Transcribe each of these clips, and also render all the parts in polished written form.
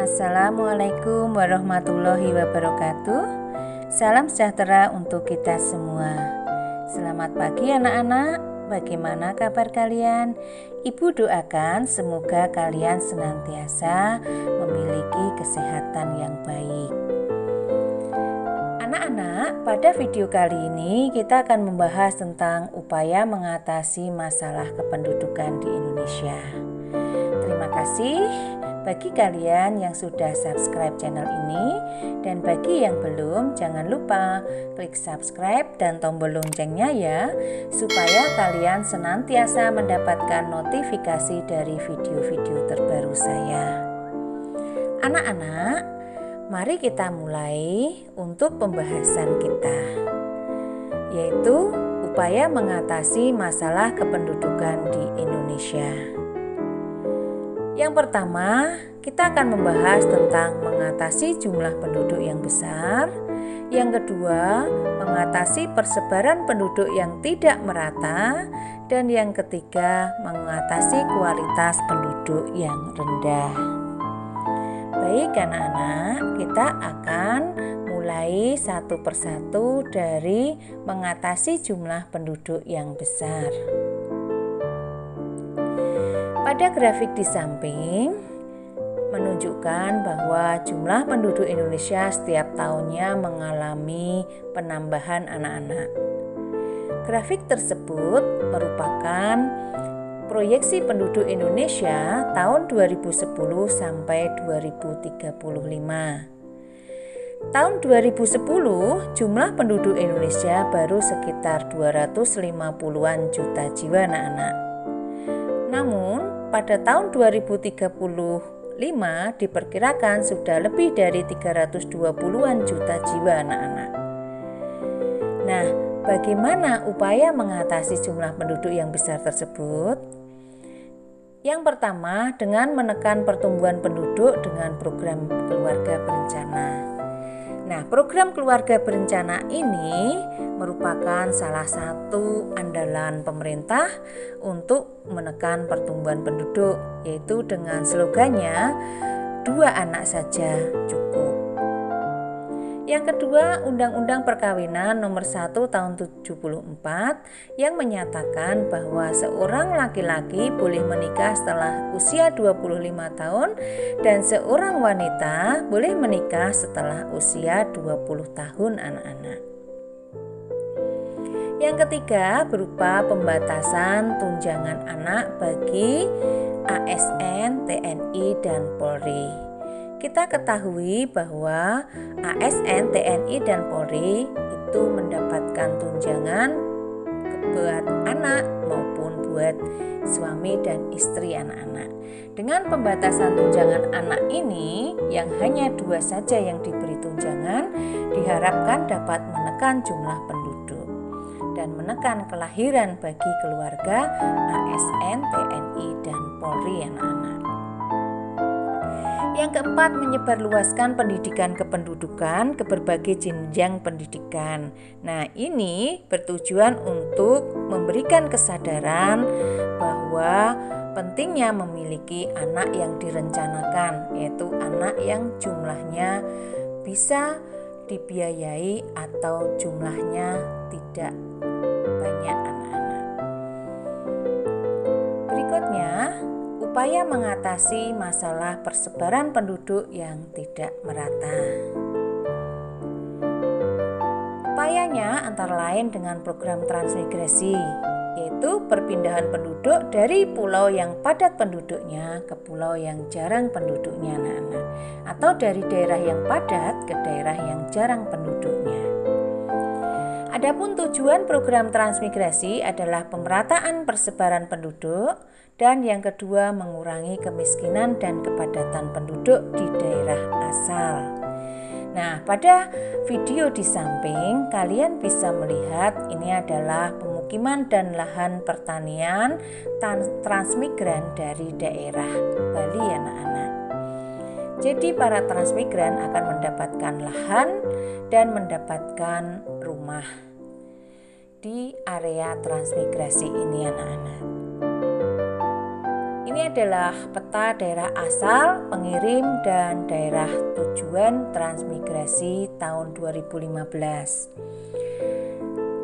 Assalamualaikum warahmatullahi wabarakatuh. Salam sejahtera untuk kita semua. Selamat pagi anak-anak. Bagaimana kabar kalian? Ibu doakan semoga kalian senantiasa memiliki kesehatan yang baik. Anak-anak, pada video kali ini kita akan membahas tentang upaya mengatasi masalah kependudukan di Indonesia. Terima kasih bagi kalian yang sudah subscribe channel ini, dan bagi yang belum, jangan lupa klik subscribe dan tombol loncengnya ya, supaya kalian senantiasa mendapatkan notifikasi dari video-video terbaru saya. Anak-anak, mari kita mulai untuk pembahasan kita, yaitu upaya mengatasi masalah kependudukan di Indonesia. Yang pertama, kita akan membahas tentang mengatasi jumlah penduduk yang besar. Yang kedua, mengatasi persebaran penduduk yang tidak merata. Dan yang ketiga, mengatasi kualitas penduduk yang rendah. Baik anak-anak, kita akan mulai satu persatu dari mengatasi jumlah penduduk yang besar. Pada grafik di samping menunjukkan bahwa jumlah penduduk Indonesia setiap tahunnya mengalami penambahan anak-anak. Grafik tersebut merupakan proyeksi penduduk Indonesia tahun 2010 sampai 2035. Tahun 2010 jumlah penduduk Indonesia baru sekitar 250-an juta jiwa anak-anak. Namun pada tahun 2035 diperkirakan sudah lebih dari 320-an juta jiwa anak-anak. Nah, bagaimana upaya mengatasi jumlah penduduk yang besar tersebut? Yang pertama, dengan menekan pertumbuhan penduduk dengan program keluarga berencana. Nah, program keluarga berencana ini merupakan salah satu andalan pemerintah untuk menekan pertumbuhan penduduk, yaitu dengan slogannya 2 anak saja cukup. Yang kedua, Undang-Undang Perkawinan Nomor 1 Tahun 74 yang menyatakan bahwa seorang laki-laki boleh menikah setelah usia 25 tahun dan seorang wanita boleh menikah setelah usia 20 tahun anak-anak. Yang ketiga, berupa pembatasan tunjangan anak bagi ASN, TNI, dan Polri. Kita ketahui bahwa ASN, TNI, dan Polri itu mendapatkan tunjangan buat anak maupun buat suami dan istri anak-anak. Dengan pembatasan tunjangan anak ini yang hanya 2 saja yang diberi tunjangan, diharapkan dapat menekan jumlah penduduk dan menekan kelahiran bagi keluarga ASN, TNI, dan Polri anak-anak. Yang keempat, menyebarluaskan pendidikan kependudukan ke berbagai jenjang pendidikan. Nah, ini bertujuan untuk memberikan kesadaran bahwa pentingnya memiliki anak yang direncanakan, yaitu anak yang jumlahnya bisa dibiayai atau jumlahnya tidak banyak anak-anak. Berikutnya, upaya mengatasi masalah persebaran penduduk yang tidak merata. Upayanya antara lain dengan program transmigrasi, yaitu perpindahan penduduk dari pulau yang padat penduduknya ke pulau yang jarang penduduknya anak-anak, atau dari daerah yang padat ke daerah yang jarang penduduknya. Adapun tujuan program transmigrasi adalah pemerataan persebaran penduduk, dan yang kedua mengurangi kemiskinan dan kepadatan penduduk di daerah asal. Nah, pada video di samping kalian bisa melihat ini adalah pemukiman dan lahan pertanian transmigran dari daerah Bali anak-anak. Jadi para transmigran akan mendapatkan lahan dan mendapatkan rumah di area transmigrasi ini anak-anak. Ini adalah peta daerah asal, pengirim, dan daerah tujuan transmigrasi tahun 2015.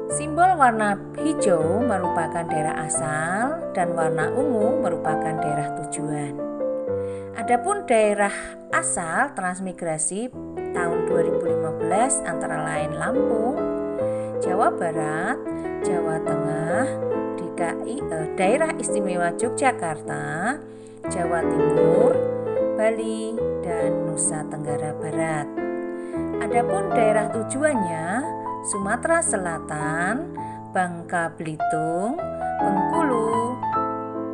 Simbol warna hijau merupakan daerah asal dan warna ungu merupakan daerah tujuan. Adapun daerah asal transmigrasi tahun 2015 antara lain Lampung, Jawa Barat, Jawa Tengah, Daerah Istimewa Yogyakarta, Jawa Timur, Bali, dan Nusa Tenggara Barat. Adapun daerah tujuannya Sumatera Selatan, Bangka Belitung, Bengkulu,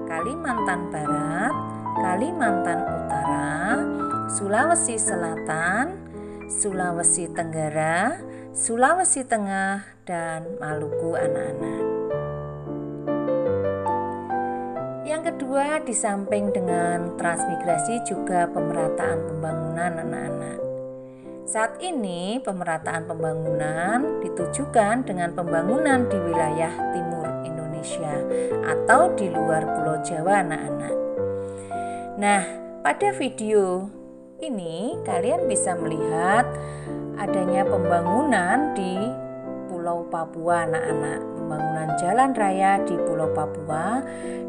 Kalimantan Barat, Kalimantan Utara, Sulawesi Selatan, Sulawesi Tenggara, Sulawesi Tengah, dan Maluku anak-anak. Yang kedua, di samping dengan transmigrasi juga pemerataan pembangunan anak-anak. Saat ini pemerataan pembangunan ditujukan dengan pembangunan di wilayah timur Indonesia atau di luar Pulau Jawa anak-anak. Nah, pada video ini kalian bisa melihat adanya pembangunan di Pulau Papua anak-anak. Pembangunan jalan raya di Pulau Papua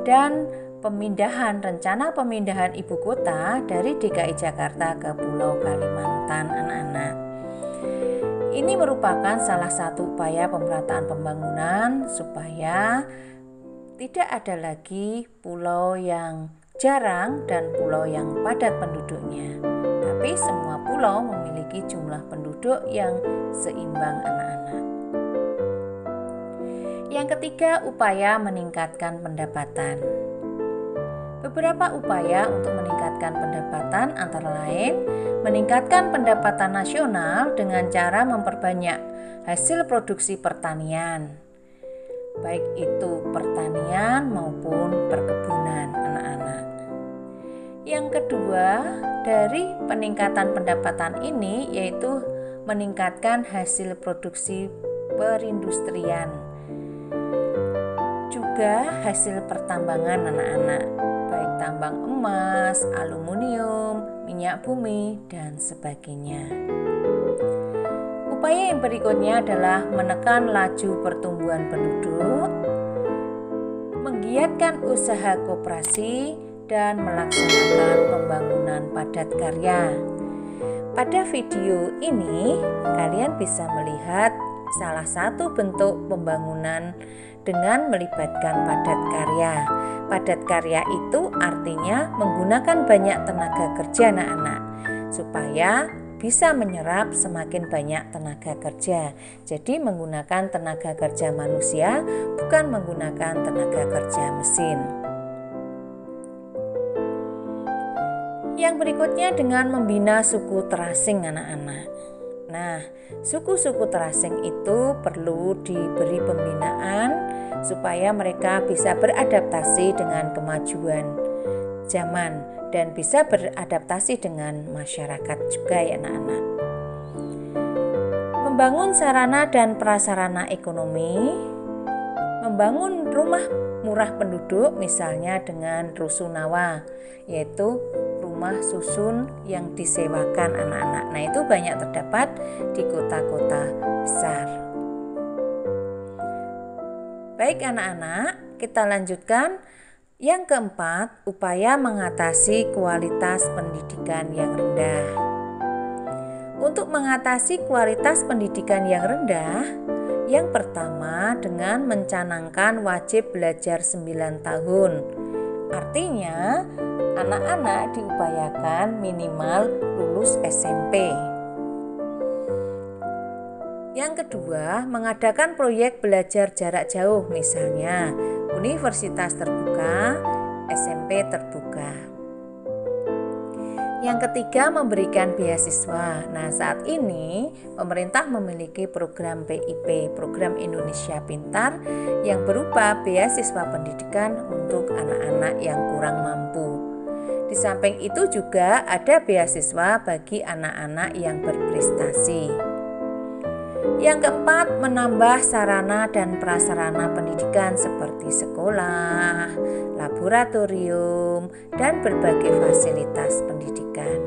dan rencana pemindahan ibu kota dari DKI Jakarta ke Pulau Kalimantan anak-anak. Ini merupakan salah satu upaya pemerataan pembangunan supaya tidak ada lagi pulau yang jarang dan pulau yang padat penduduknya, tapi semua pulau memiliki jumlah penduduk yang seimbang anak-anak. Yang ketiga, upaya meningkatkan pendapatan. Beberapa upaya untuk meningkatkan pendapatan antara lain meningkatkan pendapatan nasional dengan cara memperbanyak hasil produksi pertanian, baik itu pertanian maupun perkebunan anak-anak. Yang kedua, dari peningkatan pendapatan ini yaitu meningkatkan hasil produksi perindustrian, juga hasil pertambangan anak-anak, baik tambang emas, aluminium, minyak bumi, dan sebagainya. Upaya yang berikutnya adalah menekan laju pertumbuhan penduduk, menggiatkan usaha koperasi, dan melaksanakan pembangunan padat karya. Pada video ini, kalian bisa melihat salah satu bentuk pembangunan dengan melibatkan padat karya. Padat karya itu artinya menggunakan banyak tenaga kerja anak-anak supaya bisa menyerap semakin banyak tenaga kerja. Jadi menggunakan tenaga kerja manusia, bukan menggunakan tenaga kerja mesin. Yang berikutnya dengan membina suku terasing anak-anak. Nah, suku-suku terasing itu perlu diberi pembinaan supaya mereka bisa beradaptasi dengan kemajuan zaman dan bisa beradaptasi dengan masyarakat juga ya anak-anak. Membangun sarana dan prasarana ekonomi, membangun rumah murah penduduk misalnya dengan rusunawa, yaitu rumah susun yang disewakan anak-anak. Nah, itu banyak terdapat di kota-kota besar. Baik anak-anak, kita lanjutkan. Yang keempat, upaya mengatasi kualitas pendidikan yang rendah. Untuk mengatasi kualitas pendidikan yang rendah, yang pertama dengan mencanangkan wajib belajar 9 tahun. Artinya, anak-anak diupayakan minimal lulus SMP. Yang kedua, mengadakan proyek belajar jarak jauh, misalnya universitas terbuka, SMP terbuka. Yang ketiga, memberikan beasiswa. Nah, saat ini pemerintah memiliki program PIP, Program Indonesia Pintar, yang berupa beasiswa pendidikan untuk anak-anak yang kurang mampu. Di samping itu juga ada beasiswa bagi anak-anak yang berprestasi. Yang keempat, menambah sarana dan prasarana pendidikan seperti sekolah, laboratorium, dan berbagai fasilitas pendidikan.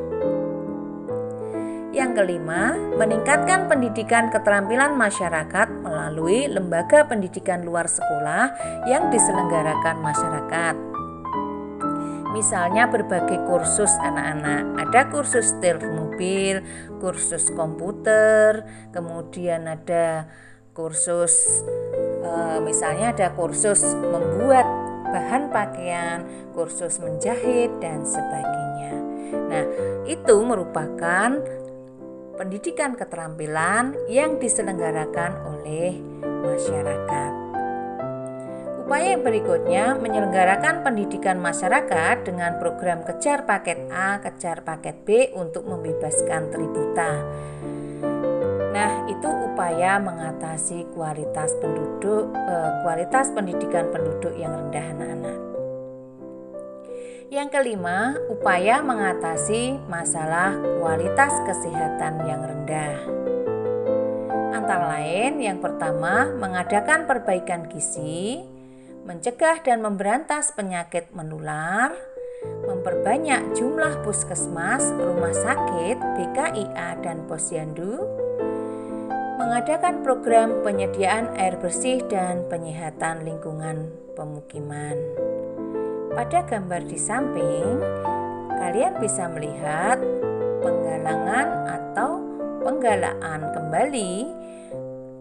Yang kelima, meningkatkan pendidikan keterampilan masyarakat melalui lembaga pendidikan luar sekolah yang diselenggarakan masyarakat. Misalnya berbagai kursus anak-anak, ada kursus setir mobil, kursus komputer, kemudian ada kursus misalnya ada kursus membuat bahan pakaian, kursus menjahit dan sebagainya. Nah, itu merupakan pendidikan keterampilan yang diselenggarakan oleh masyarakat. Upaya yang berikutnya menyelenggarakan pendidikan masyarakat dengan program Kejar Paket A, Kejar Paket B untuk membebaskan tributa. Nah, itu upaya mengatasi kualitas pendidikan penduduk yang rendah anak-anak. Yang kelima, upaya mengatasi masalah kualitas kesehatan yang rendah. Antara lain, yang pertama, mengadakan perbaikan gizi, mencegah dan memberantas penyakit menular, memperbanyak jumlah puskesmas, rumah sakit, BKIA, dan posyandu, mengadakan program penyediaan air bersih dan penyihatan lingkungan pemukiman. Pada gambar di samping, kalian bisa melihat penggalangan atau penggalaan kembali,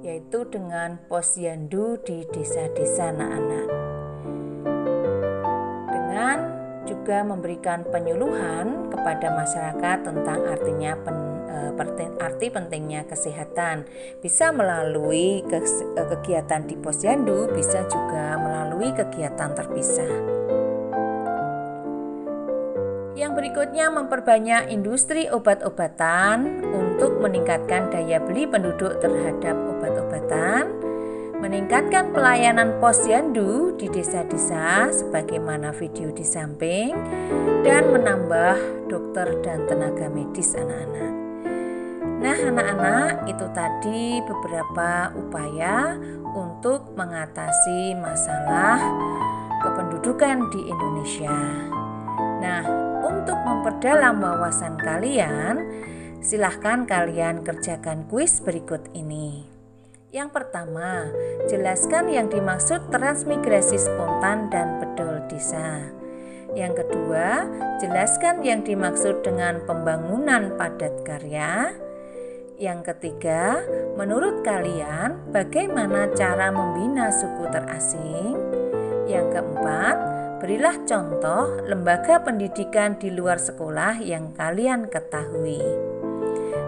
yaitu dengan posyandu di desa-desa anak-anak. Dengan juga memberikan penyuluhan kepada masyarakat tentang arti pentingnya kesehatan. Bisa melalui kegiatan di posyandu, bisa juga melalui kegiatan terpisah. Yang berikutnya, memperbanyak industri obat-obatan untuk meningkatkan daya beli penduduk terhadap obat-obatan, meningkatkan pelayanan posyandu di desa-desa sebagaimana video di samping, dan menambah dokter dan tenaga medis anak-anak. Nah, anak-anak, itu tadi beberapa upaya untuk mengatasi masalah kependudukan di Indonesia. Nah, untuk memperdalam wawasan kalian, silahkan kalian kerjakan kuis berikut ini. Yang pertama, jelaskan yang dimaksud transmigrasi spontan dan bedol desa. Yang kedua, jelaskan yang dimaksud dengan pembangunan padat karya. Yang ketiga, menurut kalian bagaimana cara membina suku terasing? Yang keempat, berilah contoh lembaga pendidikan di luar sekolah yang kalian ketahui.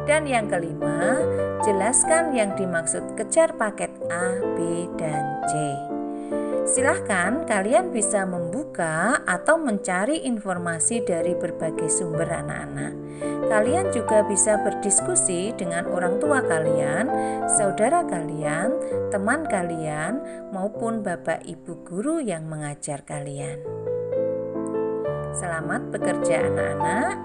Dan yang kelima, jelaskan yang dimaksud kejar paket A, B, dan C. Silahkan kalian bisa membuka atau mencari informasi dari berbagai sumber anak-anak. Kalian juga bisa berdiskusi dengan orang tua kalian, saudara kalian, teman kalian, maupun bapak ibu guru yang mengajar kalian. Selamat bekerja anak-anak.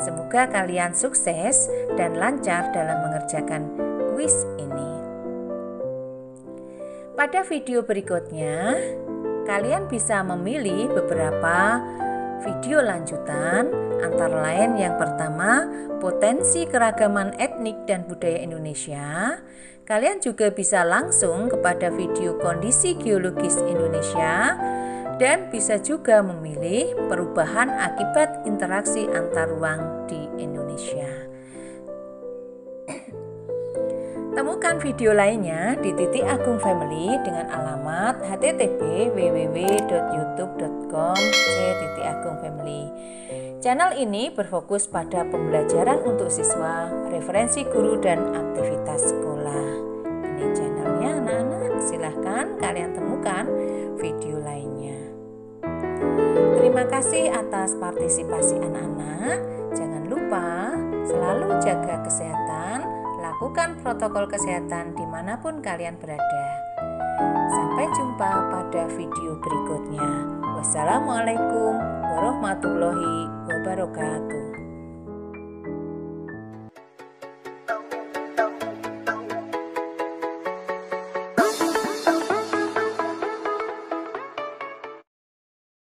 Semoga kalian sukses dan lancar dalam mengerjakan kuis ini. Pada video berikutnya, kalian bisa memilih beberapa video lanjutan, antara lain yang pertama, potensi keragaman etnik dan budaya Indonesia. Kalian juga bisa langsung kepada video kondisi geologis Indonesia, dan bisa juga memilih perubahan akibat interaksi antar ruang di Indonesia. Temukan video lainnya di Titik Agung Family dengan alamat http://www.youtube.com/titikagungfamily. Channel ini berfokus pada pembelajaran untuk siswa, referensi guru, dan aktivitas sekolah. Ini channelnya anak-anak, silahkan kalian temukan video lainnya. Terima kasih atas partisipasi anak-anak. Jangan lupa selalu jaga kesehatan, lakukan protokol kesehatan dimanapun kalian berada. Sampai jumpa pada video berikutnya. Wassalamualaikum warahmatullahi wabarakatuh.